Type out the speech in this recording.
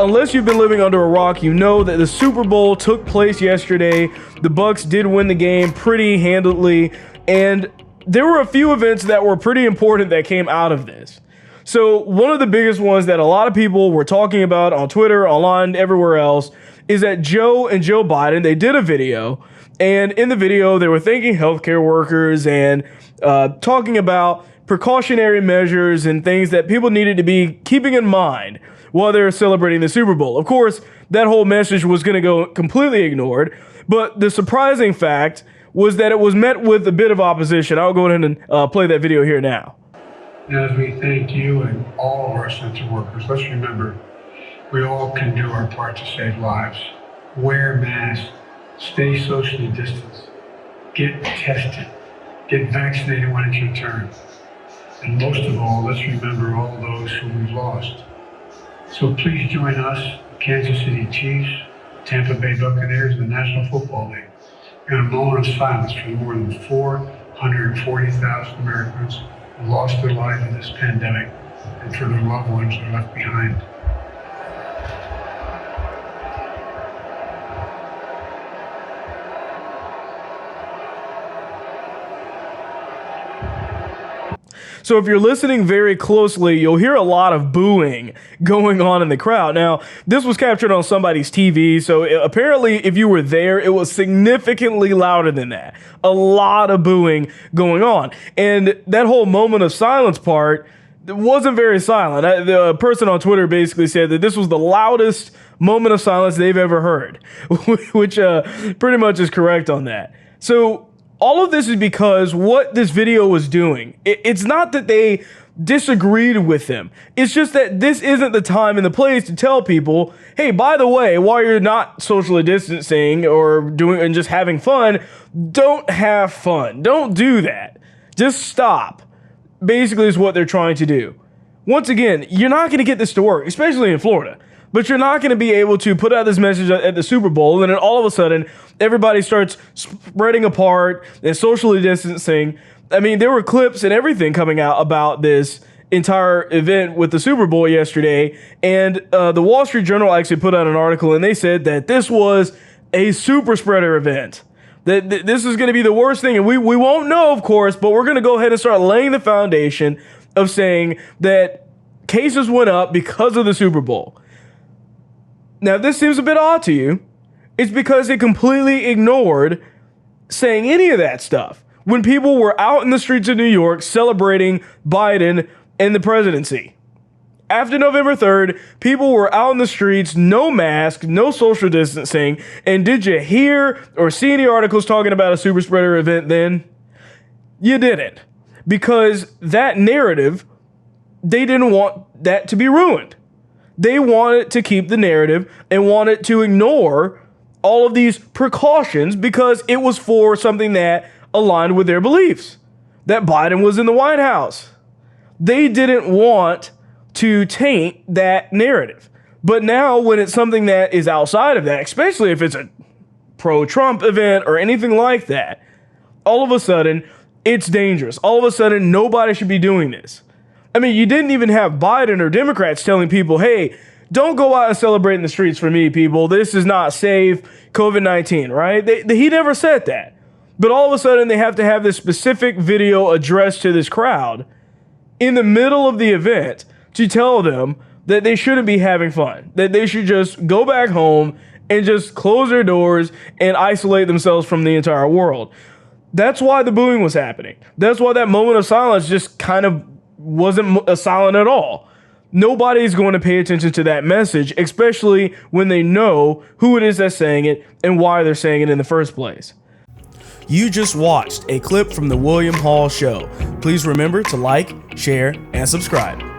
unless you've been living under a rock, you know that the Super Bowl took place yesterday. The Bucks did win the game pretty handily, and there were a few events that were pretty important that came out of this. So one of the biggest ones that a lot of people were talking about on Twitter, online, everywhere else, is that Joe and Joe Biden, they did a video, and in the video they were thanking healthcare workers and talking about precautionary measures and things that people needed to be keeping in mind while they're celebrating the Super Bowl. Of course, that whole message was going to go completely ignored, but the surprising fact was that it was met with a bit of opposition. I'll go ahead and play that video here now. As we thank you and all of our essential workers, let's remember we all can do our part to save lives. Wear masks, stay socially distanced, get tested, get vaccinated when it's your turn. And most of all, let's remember all those who we've lost. So please join us, Kansas City Chiefs, Tampa Bay Buccaneers, and the National Football League in a moment of silence for more than 440,000 Americans who lost their lives in this pandemic and for their loved ones who are left behind. So if you're listening very closely, you'll hear a lot of booing going on in the crowd. Now, this was captured on somebody's TV, so apparently if you were there, it was significantly louder than that. A lot of booing going on. And that whole moment of silence part wasn't very silent. The person on Twitter basically said that this was the loudest moment of silence they've ever heard, which pretty much is correct on that. So all of this is because what this video was doing, it's not that they disagreed with them. It's just that this isn't the time and the place to tell people, hey, by the way, while you're not socially distancing or doing and just having fun, don't have fun. Don't do that. Just stop. Basically is what they're trying to do. Once again, you're not going to get this to work, especially in Florida. But you're not going to be able to put out this message at the Super Bowl, and then all of a sudden, everybody starts spreading apart and socially distancing. I mean, there were clips and everything coming out about this entire event with the Super Bowl yesterday, and the Wall Street Journal actually put out an article, and they said that this was a super spreader event. That this is going to be the worst thing, and we won't know, of course, but we're going to go ahead and start laying the foundation of saying that cases went up because of the Super Bowl. Now, if this seems a bit odd to you, it's because it completely ignored saying any of that stuff when people were out in the streets of New York celebrating Biden and the presidency. After November 3rd, people were out in the streets, no mask, no social distancing. And did you hear or see any articles talking about a super spreader event then? You didn't. Because that narrative, they didn't want that to be ruined. They wanted to keep the narrative and wanted to ignore all of these precautions because it was for something that aligned with their beliefs, that Biden was in the White House. They didn't want to taint that narrative. But now when it's something that is outside of that, especially if it's a pro-Trump event or anything like that, all of a sudden it's dangerous. All of a sudden nobody should be doing this. I mean, you didn't even have Biden or Democrats telling people, hey, don't go out and celebrate in the streets for me, people. This is not safe. COVID-19, right? He never said that. But all of a sudden, they have to have this specific video addressed to this crowd in the middle of the event to tell them that they shouldn't be having fun, that they should just go back home and just close their doors and isolate themselves from the entire world. That's why the booing was happening. That's why that moment of silence just kind of wasn't silent at all. Nobody's going to pay attention to that message, especially when they know who it is that's saying it and why they're saying it in the first place. You just watched a clip from the William Hall Show. Please remember to like, share, and subscribe.